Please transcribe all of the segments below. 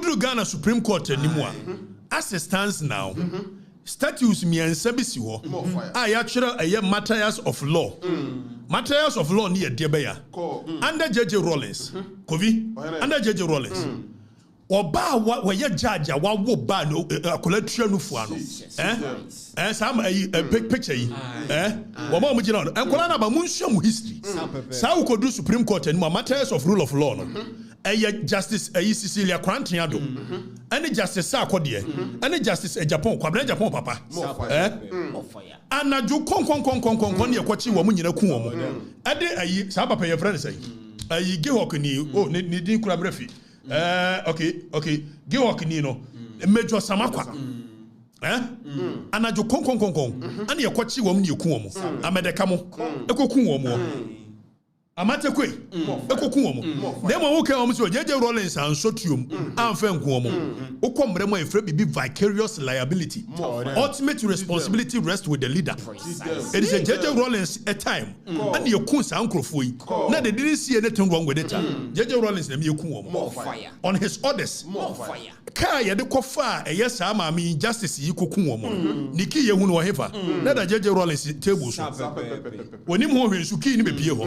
Udru Ghana Supreme Court anymore. As it stands now, statutes me and Sabisi wo. I actually a matters of law. Matters of law near Debeya. Under JJ Rawlings. Kovi. Under JJ Rawlings. Oba wa ye judge wa wo ba no akolatria no fuano some picture yi wo ma mo gina no enkola na ba munhia mu history sa wo kodu Supreme Court and matters of rule of law no justice Cecilia Krantiado any justice sa akode any justice Japan kwabena Japan papa anaju kon ne kwachi wo mu nyina ku wo mo ade sa papa ye friend say Gihok ni ni din kura brefi okay. Gihok ni no Major Samakwa. Anajo kon. Ani yakwachi wom ni eku wom. Amedeka mo. Ekoku wom. Amate kwe. Ekoku wom. Dem wo kan wom so JJ Rawlings an sotuom amfa nku wom. Okomre mo efre bibi vicarious liability. Ultimate responsibility rests with the leader. It is a JJ Rawlings a time. And you kun sa ankrofo yi. Na they didn't see anything wrong with it. JJ Rawlings na me eku wom. More fire. On his orders. More fire. Ka ye de kofa yes ama me justice yi koku wom. Niki ye hu no hefa. Na da JJ Rawlings table so. Woni mo hwensu ki ni be pie ho.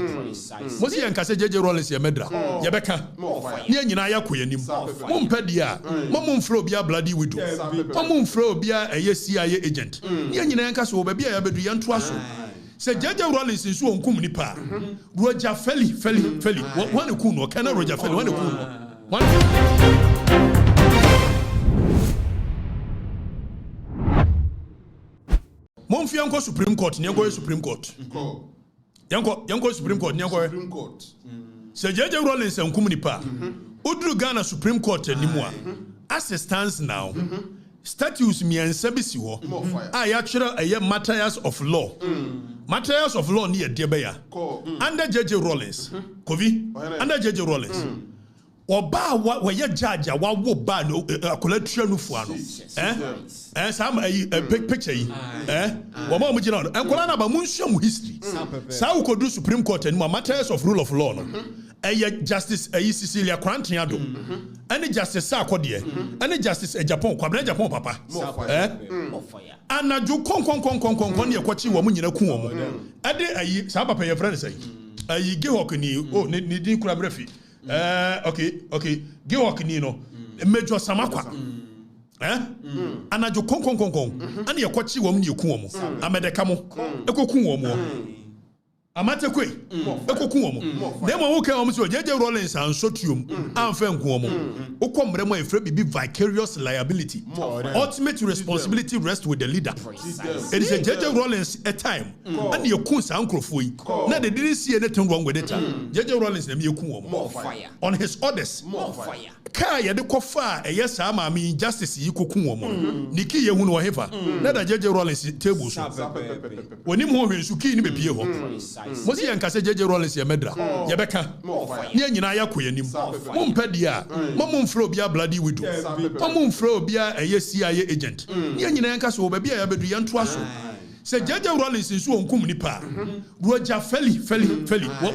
Mosi yankase JJ Rawlings ye medra. Ye beka. Ni nyina ya koyanim. Mo mpadia. Mo mfro bia bloody widow. Mo mfro bia CIA agent. Ni nyina yankase wo ba bia ya bedu yanto aso. Se JJ Rawlings nso onkum nipa. Roger Feli. Wan ku no kana Roger Feli wan ku no. Monfi yanko Supreme Court, nyanko Supreme Court. Yanko Supreme Court, Supreme Court. Se JJ Rawlings enkum nipa. Udru Ghana Supreme Court anymore. As it stands now, statutes me and Sabisi wo. I actually a matters of law. Matters of law near Debeya. Under JJ Rawlings. Kovi. Under JJ Rawlings. Oba wa ye judge wa wo ba no akolatria no fuano some picture yi wo ma mo gina no enkola na ba munhia mu history sa wo kodu Supreme Court and matters of rule of law no justice Cecilia Krantiado any justice sa akode any justice Japan kwabena Japan papa anaju kon ne kwachi wo mu nyina ku wo mo ade sa papa ye friend say Gihok ni ni din kura brefi okay. Gihok ni no Major Samakwa. Anajo kon. Ani yakwachi wom ni eku wom. Amedeka mo. Ekoku wom. Amate kwe. Ekoku wom. Dem wo kan wom so JJ Rawlings an sotuom amfa nku wom. Okomre mo efre bibi vicarious liability. Ultimate responsibility rests with the leader. It is a JJ Rawlings a time. And you kun sa ankrofo yi. Na they didn't see anything wrong with it. JJ Rawlings na me eku wom. More fire. On his orders. More fire. Ka ye de kofa yes ama me justice yi koku wom. Niki ye hu no hefa. Na da JJ Rawlings table so. Woni mo hwensu ki ni be pie ho. Mosi yankase JJ Rawlings ye medra. Ye beka. Ni nyina ya koyanim. Mo mpadia. Mo mfro bia bloody widow. Mo mfro bia CIA agent. Ni nyina yankase wo ba bia ya bedu yanto aso. Se JJ Rawlings nso onkum nipa. Roger Feli.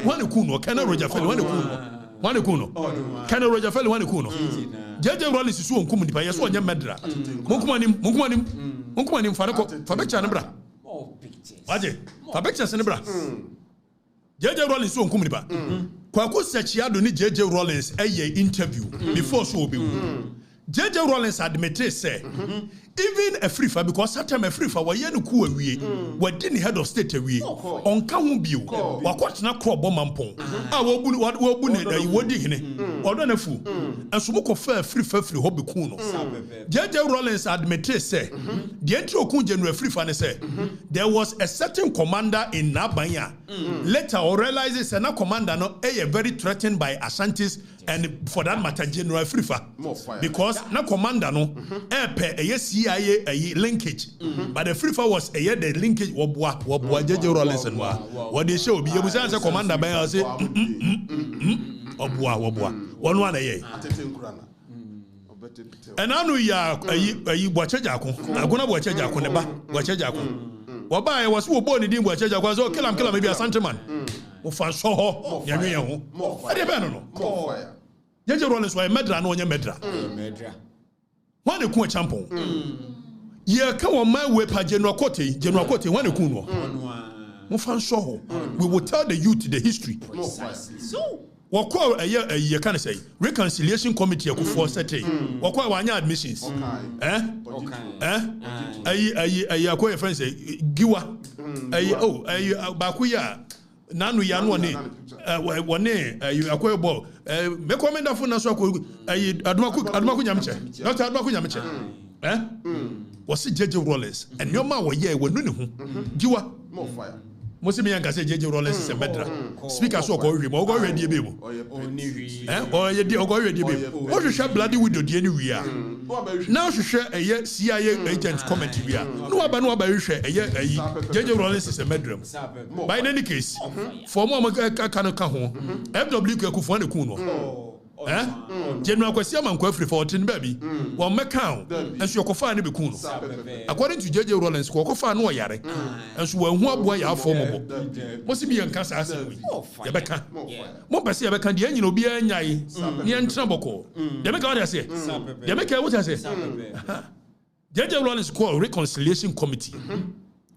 Wan ku no kana Roger Feli wan ku no. Kana Roger Feli wan ku no. JJ Rawlings nso onkum nipa yeso onye medra. Monkumanim fa picture ne bra. Waje. Fa picture ne bra. JJ Rawlings so onkum nipa. Kwaku Sechiado ni JJ Rawlings interview before so obi. JJ Rawlings admitted say even Afrifa because that time Afrifa wa ye no ku awie wadi ni head of state awie onka ho bio wakotena kro bomampon wabu ne da wodi hene odo na fu enso mo ko fa Afrifa firi ho be ku no JJ Rawlings admitted say the entry okun General Afrifa ne say there was a certain commander in Nabanya later or realizes na commander no very threatened by Ashantis and for that matter General Afrifa because na commander no CIA linkage but the Afrifa was the linkage wobwa JJ Rawlings and what they show be you say commander ben say obwa one and anu ya bwachejako aguna bwachejako ne ba bwachejako oba e was wo bo ni din bwachejako so kill am maybe a sentiment o fa so ho yanwe ho e dey be no JJ Rawlings why medra no onye medra. When they ku champion. Ye ka wo man we pa General Kote when they ku no. Mo fan show. We will tell the youth the history. So what call a year can say reconciliation committee ku for setting. What call wanya admissions. Ayi friends say giwa. Baku ya nanu ya no ne akoy ball me commenda fo na so akoy adumaku nyamche Dr. adumaku nyamche was JJ Rawlings and your man we ye wonu ne ho giwa more fire Most me yanka say JJ Rawlings is a medra. Speaker so go ready, but go ready be. Or ye di go ready be. What you share bloody widow di anywhere. Now she share a CIA agent comment we are. No aba share a JJ Rawlings is a medra. By in any case, for more can ho. FW ku fo ne ku no. General Kwesi Amankwa Afrifa 14 baby. One account and so kofa ne be ku no. According to JJ Rawlings, kofa no yare. And so when who boy ya form mo. Most be yanka sa asem we. Ye beka. Mo pese ye beka de anyino bi anyai. Ne entra boko. De meka what I say? De meka what I say? JJ Rawlings call reconciliation committee.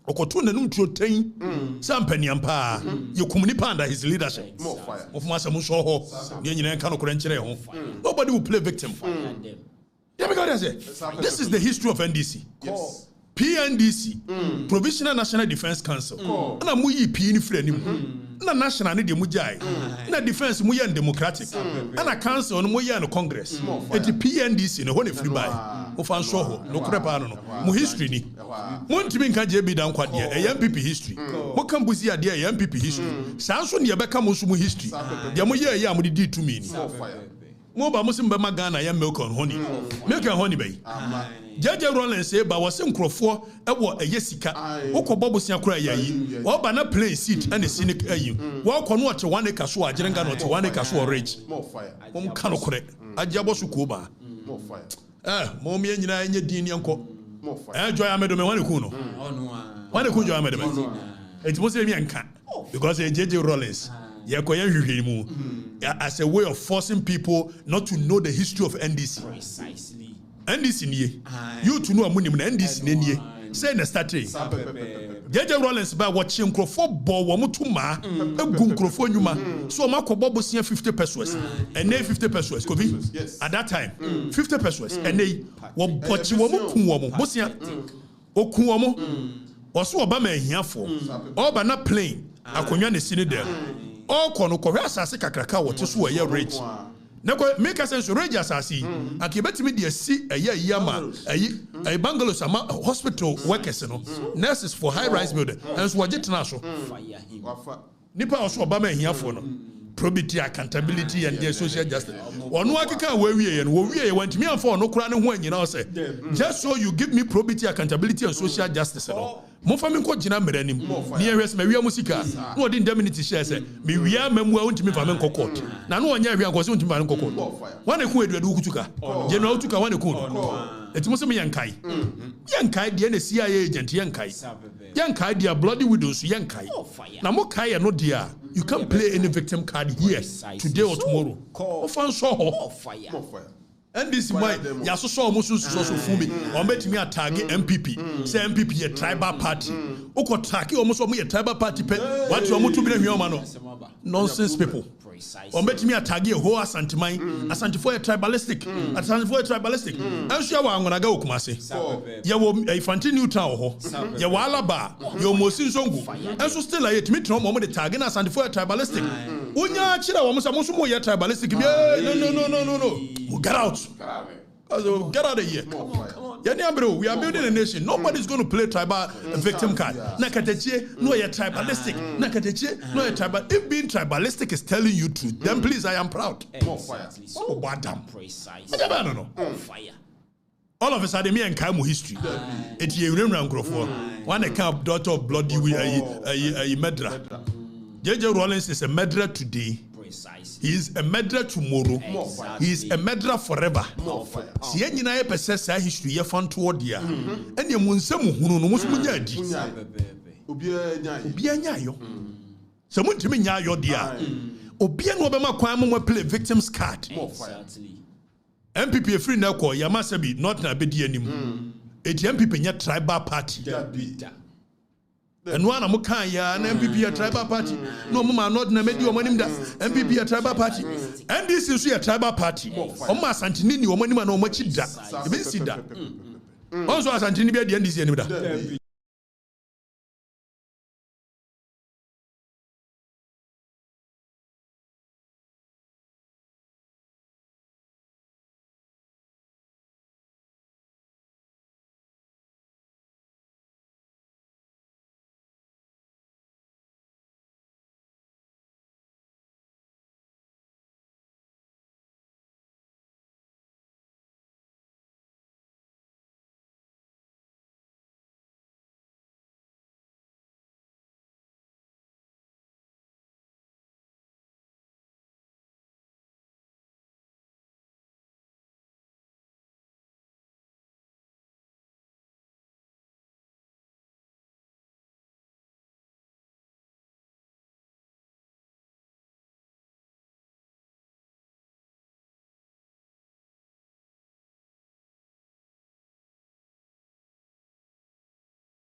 Okoto na num tuoten sampani ampa ye kumni panda his leadership more fire of masa mu so ho ne nyina enka no kore nkyere ho nobody will play victim this is the history of NDC. Yes. PNDC Provisional National Defense Council na mu yi P ni frɛ nim na national ne de mu jai na defense mu yɛ democratic na council no mu yɛ no congress eti PNDC no ho ne free buy o fan so ho no kore pa no mu history ni mu ntimi nka je bi dan kwade e MPP history mu kan busi ade e MPP history saa so ne yɛbɛka mu so mu history de mu yɛ yɛ amudi di to me ni mo ba musim ba magana ya milk and honey bay JJ Rawlings say ba was nkrofo e wo sika wokobo bosia kura yayi wo ba na play seat and the cynic ayi wo ko no oche 1 acre so ajirenga no oche 1 acre so rich more fire mom kano kure ajabo so ko ba more fire mom ye nyina enye din ne enko more fire joy amedo me wane ku no wane ku joy amedo me enti mo se mi enka because JJ Rawlings as a way of forcing people not to know the history of NDC. Precisely. NDC niye. You to know amunim na NDC niye. Say na start. JJ Rawlings ba watching crofo bo wo mutuma egum crofo nyuma. So makobo bosia 50 pesos. And 50 pesos kobi. At that time 50 pesos. And wo bochi wo mukun wo mo bosia okun wo mo. Oso oba ma hiafo. Oba na plane akonwa ne sini there. All kono ko asase kakraka wote so we rich na ko make sense rich asase akibetimi de si yama ayi bungalows ama hospital workers no nurses for high rise building and so wajetena so nipa oso obama hiafo no probity, accountability and the social justice ono akeka we wie want me amfo no kura ne ho anyina o say just so you give me probity, accountability and social justice no mo fa me ko gina meranim ne ehwes ma wia musika no odi indemnity share say me wia mamu a untimi fa me court na no onya wia nkosi untimi fa me court wane ku eduadu kutuka general utuka wane ku no etimo se me yankai de na CIA agent yankai dia bloody widows yankai na mo kai no dia you can't play any victim card here today or tomorrow ofan so ho and this why ya so musu so fumi o metimi atagi MPP say MPP a tribal party uko traki o muso mo tribal party pe what you mutu bi na hwioma no nonsense people o metimi atagi a whole asantifo a tribalistic and so wa angonaga okumase ye wo infantry neutral ho ye wa alaba ye omosi nsongu and so still like me tro mo de tagi na asantifo a tribalistic unya chira wo mo mo ye tribalistic no get out. Get out of here. We are building a nation. Nobody's going to play tribal victim card. Nakatakyire, no, you're tribalistic. Nakatakyire, no, you're tribal. If being tribalistic is telling you truth, then please, I am proud. More fire. Oh, badam. I don't know. More fire. All of a sudden, me and Kaimu history. It's a remnant of one account daughter of bloody a murderer. JJ Rawlings is a murderer today. He is a murderer tomorrow. He is a murderer forever. Si enyina ye pese sa history ye fan toward dia. Ene munsem hunu no musu nya di. Obi anya yo. Se muntimi nya yo dia. Obia no obema kwan mo play victims card. Exactly. MPP free na call Yamasabi not na bedi anim. Eti MPP nya tribal party. And one am kan ya na MPP a tribal party. No mama not na medi omanim da. MPP a tribal party. NDC so a tribal party. Oma Asantini ni omanim na omachi da. Ebi si da. Also Asantini be the NDC anim da.